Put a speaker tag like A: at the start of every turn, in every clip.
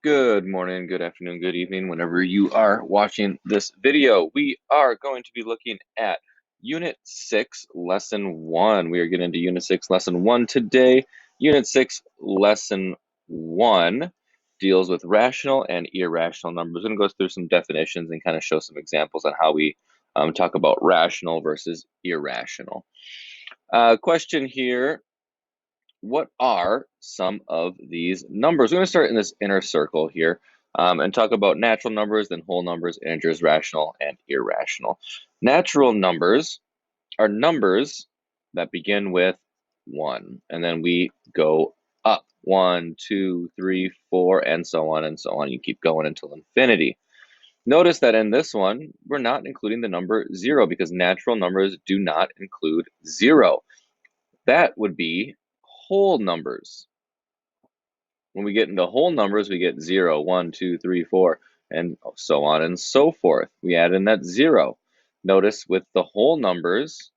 A: Good morning, good afternoon, good evening, whenever you are watching this video. We are going to be looking at Unit 6, Lesson 1. We are getting into Unit 6, Lesson 1 today. Unit 6, Lesson 1 deals with rational and irrational numbers. We're going to go through some definitions and kind of show some examples on how we talk about rational versus irrational. Question here. What are some of these numbers? We're going to start in this inner circle here and talk about natural numbers, then whole numbers, integers, rational, and irrational. Natural numbers are numbers that begin with 1, and then we go up 1, 2, 3, 4, and so on and so on. You keep going until infinity. Notice that in this one, we're not including the number 0 because natural numbers do not include 0. That would be whole numbers. When we get into whole numbers, we get 0, 1, 2, 3, 4, and so on and so forth. We add in that 0. Notice with the whole numbers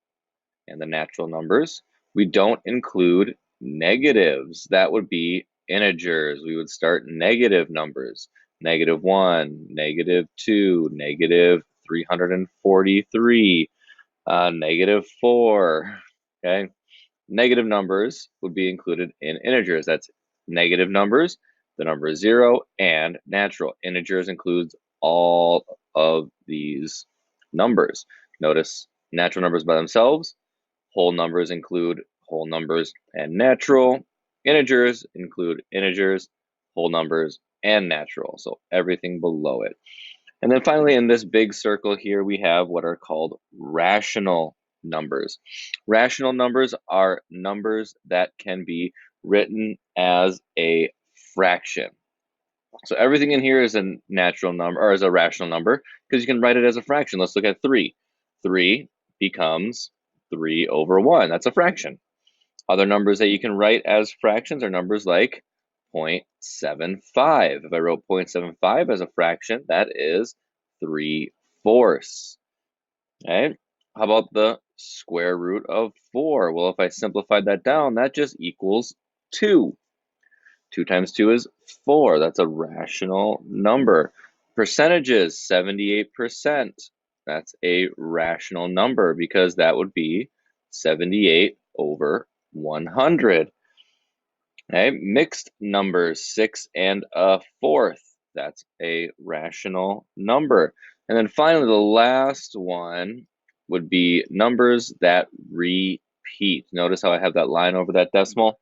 A: and the natural numbers, we don't include negatives. That would be integers. We would start negative numbers. -1, -2, -343, -4, okay? Negative numbers would be included in integers. That's negative numbers, the number 0, and natural. Integers includes all of these numbers. Notice natural numbers by themselves. Whole numbers include whole numbers and natural. Integers include integers, whole numbers, and natural. So everything below it. And then finally, in this big circle here, we have what are called rational numbers. Rational numbers are numbers that can be written as a fraction. So everything in here is a natural number, or is a rational number, because you can write it as a fraction. Let's look at 3. 3 becomes 3 over 1. That's a fraction. Other numbers that you can write as fractions are numbers like 0.75. If I wrote 0.75 as a fraction, that is 3/4. Okay? How about the square root of 4? Well, if I simplified that down, that just equals 2. 2 times 2 is 4. That's a rational number. Percentages, 78%. That's a rational number because that would be 78 over 100. Okay, mixed numbers, 6 and a fourth. That's a rational number. And then finally, the last one would be numbers that repeat. Notice how I have that line over that decimal?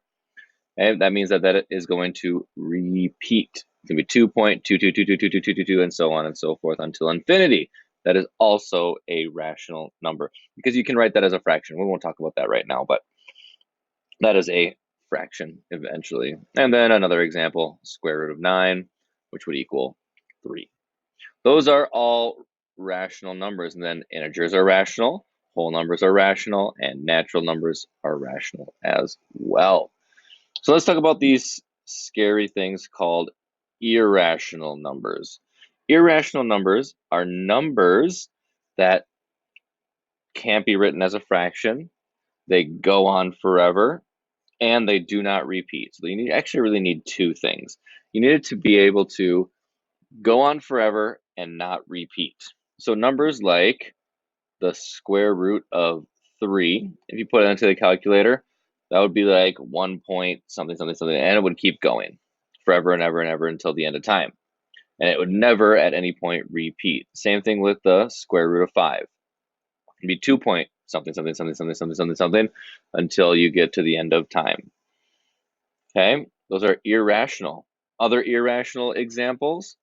A: And that means that that is going to repeat. It's going to be 2.2222222, and so on and so forth until infinity. That is also a rational number because you can write that as a fraction. We won't talk about that right now, but that is a fraction eventually. And then another example, square root of 9, which would equal 3. Those are all rational numbers. And then integers are rational, whole numbers are rational, and natural numbers are rational as well. So let's talk about these scary things called irrational numbers. Irrational numbers are numbers that can't be written as a fraction. They go on forever, and they do not repeat. So you actually really need two things. You need it to be able to go on forever and not repeat. So numbers like the square root of 3, if you put it into the calculator, that would be like 1 point something, something, something, and it would keep going forever and ever and ever until the end of time. And it would never at any point repeat. Same thing with the square root of 5. It'd be 2 point something, something, something, something, something, something, something, until you get to the end of time. Okay, those are irrational. Other irrational examples,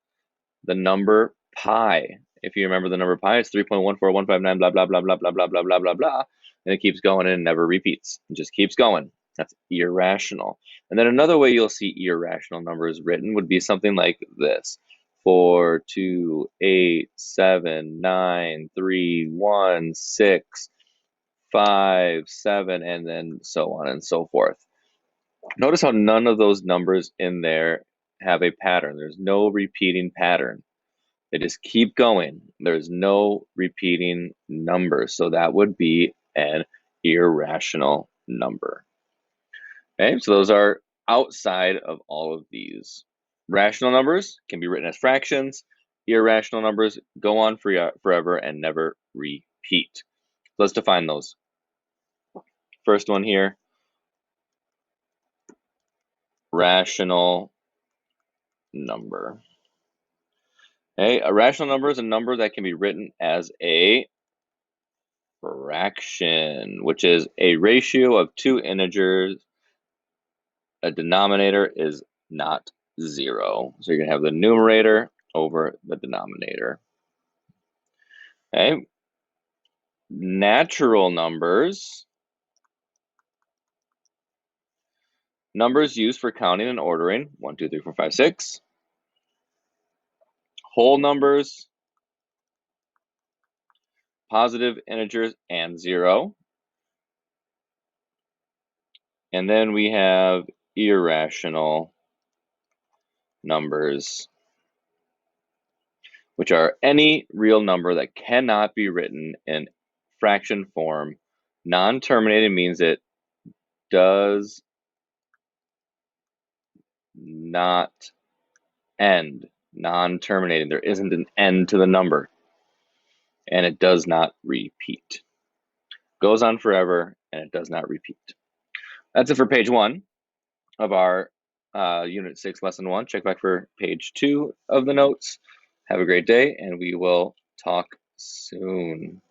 A: the number pi. If you remember the number pi, it's 3.14159, blah, blah, blah, blah, blah, blah, blah, blah, blah, blah, and it keeps going and never repeats. It just keeps going. That's irrational. And then another way you'll see irrational numbers written would be something like this. 4, 2, 8, 7, 9, 3, 1, 6, 5, 7, and then so on and so forth. Notice how none of those numbers in there have a pattern. There's no repeating pattern. They just keep going. There's no repeating number. So that would be an irrational number. Okay, so those are outside of all of these. Rational numbers can be written as fractions. Irrational numbers go on forever and never repeat. Let's define those. First one here, rational number. Okay, a rational number is a number that can be written as a fraction, which is a ratio of two integers. A denominator is not 0. So you're going to have the numerator over the denominator. Okay. Natural numbers. Numbers used for counting and ordering. 1, 2, 3, 4, 5, 6. Whole numbers. Positive integers and 0. And then we have irrational numbers, which are any real number that cannot be written in fraction form. Non-terminated means it does not end. Non-terminated, there isn't an end to the number. And it does not repeat. Goes on forever, and it does not repeat. That's it for page 1 of our Unit 6, Lesson 1. Check back for page 2 of the notes. Have a great day, and we will talk soon.